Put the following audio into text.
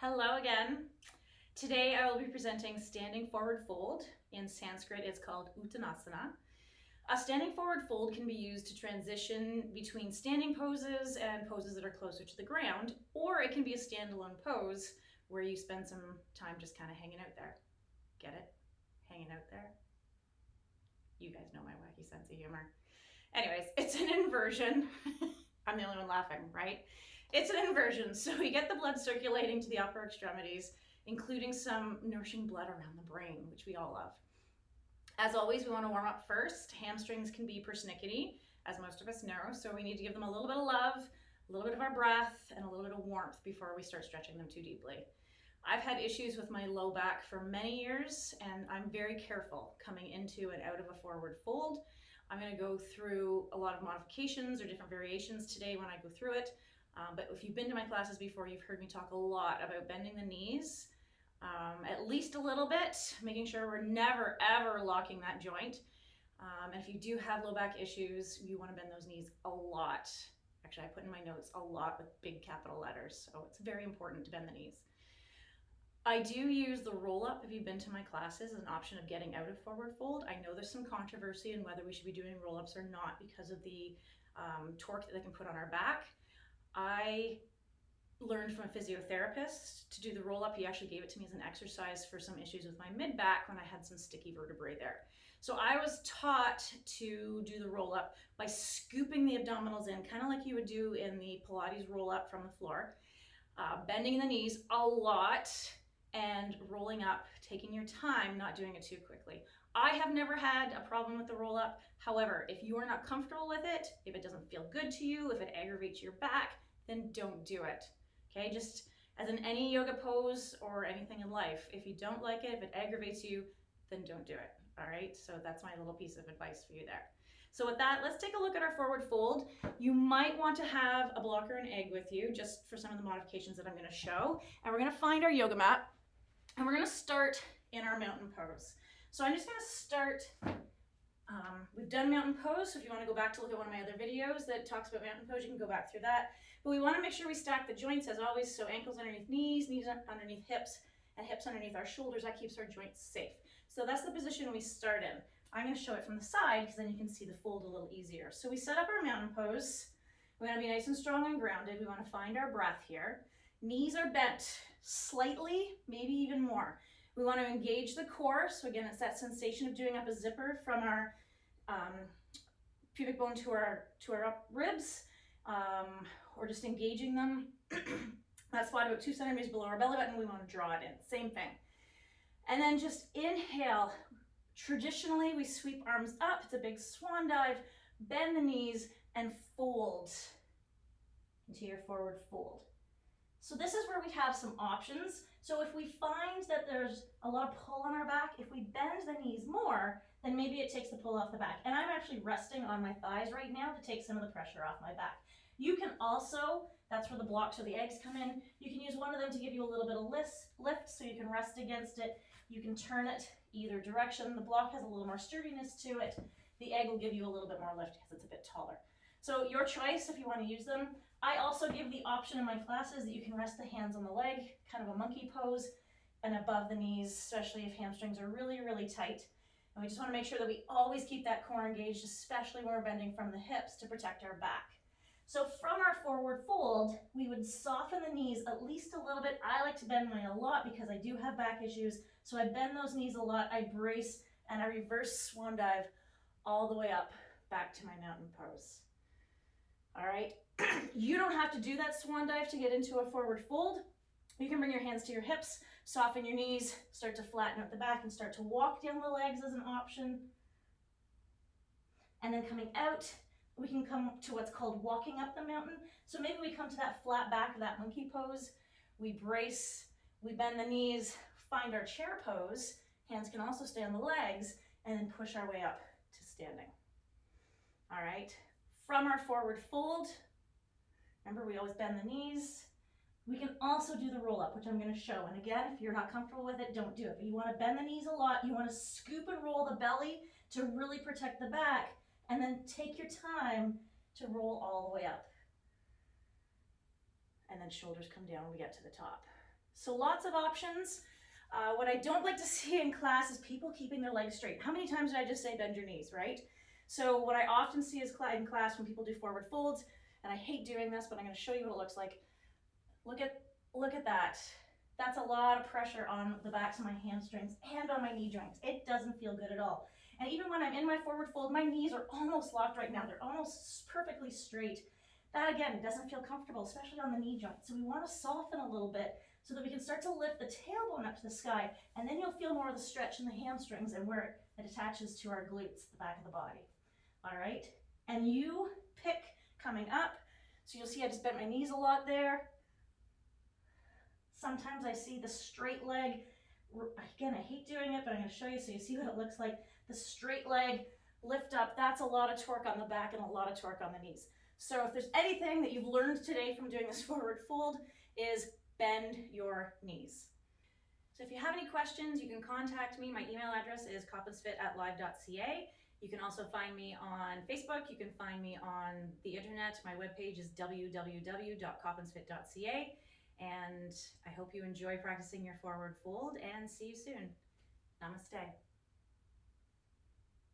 Hello again. Today I will be presenting standing forward fold. In Sanskrit it's called Uttanasana. A standing forward fold can be used to transition between standing poses and poses that are closer to the ground, or it can be a standalone pose where you spend some time just kind of hanging out there. Get it? Hanging out there? You guys know my wacky sense of humor. Anyways, it's an inversion. I'm the only one laughing, right? It's an inversion, so we get the blood circulating to the upper extremities, including some nourishing blood around the brain, which we all love. As always, we want to warm up first. Hamstrings can be persnickety, as most of us know, so we need to give them a little bit of love, a little bit of our breath, and a little bit of warmth before we start stretching them too deeply. I've had issues with my low back for many years, and I'm very careful coming into and out of a forward fold. I'm going to go through a lot of modifications or different variations today when I go through it. But if you've been to my classes before, you've heard me talk a lot about bending the knees, at least a little bit, making sure we're never, ever locking that joint. And if you do have low back issues, you want to bend those knees a lot. Actually, I put in my notes a lot with big capital letters, so it's very important to bend the knees. I do use the roll-up, if you've been to my classes, as an option of getting out of forward fold. I know there's some controversy in whether we should be doing roll-ups or not because of the torque that they can put on our back. I learned from a physiotherapist to do the roll-up. He actually gave it to me as an exercise for some issues with my mid-back when I had some sticky vertebrae there. So I was taught to do the roll-up by scooping the abdominals in, kind of like you would do in the Pilates roll-up from the floor, bending the knees a lot, and rolling up, taking your time, not doing it too quickly. I have never had a problem with the roll up. However, if you are not comfortable with it, if it doesn't feel good to you, if it aggravates your back, then don't do it. Okay, just as in any yoga pose or anything in life, if you don't like it, if it aggravates you, then don't do it. All right, so that's my little piece of advice for you there. So with that, let's take a look at our forward fold. You might want to have a block or an egg with you just for some of the modifications that I'm going to show. And we're going to find our yoga mat and we're going to start in our mountain pose. So I'm just going to start, we've done mountain pose, so if you want to go back to look at one of my other videos that talks about mountain pose, you can go back through that. But we want to make sure we stack the joints as always, so ankles underneath knees, knees underneath hips, and hips underneath our shoulders. That keeps our joints safe. So that's the position we start in. I'm going to show it from the side because then you can see the fold a little easier. So we set up our mountain pose. We want to be nice and strong and grounded. We want to find our breath here. Knees are bent slightly, maybe even more. We want to engage the core. So again, it's that sensation of doing up a zipper from our pubic bone to our up ribs, or just engaging them. That spot about 2 centimeters below our belly button, we want to draw it in. Same thing. And then just inhale. Traditionally, we sweep arms up. It's a big swan dive. Bend the knees and fold into your forward fold. So this is where we have some options. So if we find that there's a lot of pull on our back, if we bend the knees more, then maybe it takes the pull off the back. And I'm actually resting on my thighs right now to take some of the pressure off my back. You can also, that's where the blocks or the eggs come in, you can use one of them to give you a little bit of lift so you can rest against it. You can turn it either direction. The block has a little more sturdiness to it. The egg will give you a little bit more lift because it's a bit taller. So your choice if you want to use them. I also give the option in my classes that you can rest the hands on the leg, kind of a monkey pose, and above the knees, especially if hamstrings are really, really tight. And we just want to make sure that we always keep that core engaged, especially when we're bending from the hips to protect our back. So from our forward fold, we would soften the knees at least a little bit. I like to bend mine a lot because I do have back issues. So I bend those knees a lot, I brace, and I reverse swan dive all the way up back to my mountain pose. All right, you don't have to do that swan dive to get into a forward fold. You can bring your hands to your hips, soften your knees, start to flatten out the back and start to walk down the legs as an option. And then coming out, we can come to what's called walking up the mountain. So maybe we come to that flat back of that monkey pose. We brace, we bend the knees, find our chair pose. Hands can also stay on the legs and then push our way up to standing. All right, from our forward fold, remember we always bend the knees. We can also do the roll up, which I'm going to show. And again, if you're not comfortable with it, don't do it. But you want to bend the knees a lot. You want to scoop and roll the belly to really protect the back. And then take your time to roll all the way up. And then shoulders come down when we get to the top. So lots of options. What I don't like to see in class is people keeping their legs straight. How many times did I just say bend your knees, right? So what I often see is in class when people do forward folds, and I hate doing this, but I'm going to show you what it looks like. Look at that. That's a lot of pressure on the backs of my hamstrings and on my knee joints. It doesn't feel good at all. And even when I'm in my forward fold, my knees are almost locked right now. They're almost perfectly straight. That again doesn't feel comfortable, especially on the knee joint. So we want to soften a little bit so that we can start to lift the tailbone up to the sky, and then you'll feel more of the stretch in the hamstrings and where it attaches to our glutes, the back of the body. All right, and you pick coming up. So you'll see I just bent my knees a lot there. Sometimes I see the straight leg. Again, I hate doing it, but I'm going to show you so you see what it looks like. The straight leg lift up, that's a lot of torque on the back and a lot of torque on the knees. So if there's anything that you've learned today from doing this forward fold is bend your knees. So if you have any questions, you can contact me. My email address is coppensfit@live.ca. You can also find me on Facebook. You can find me on the internet. My webpage is www.coppensfit.ca. And I hope you enjoy practicing your forward fold, and see you soon. Namaste.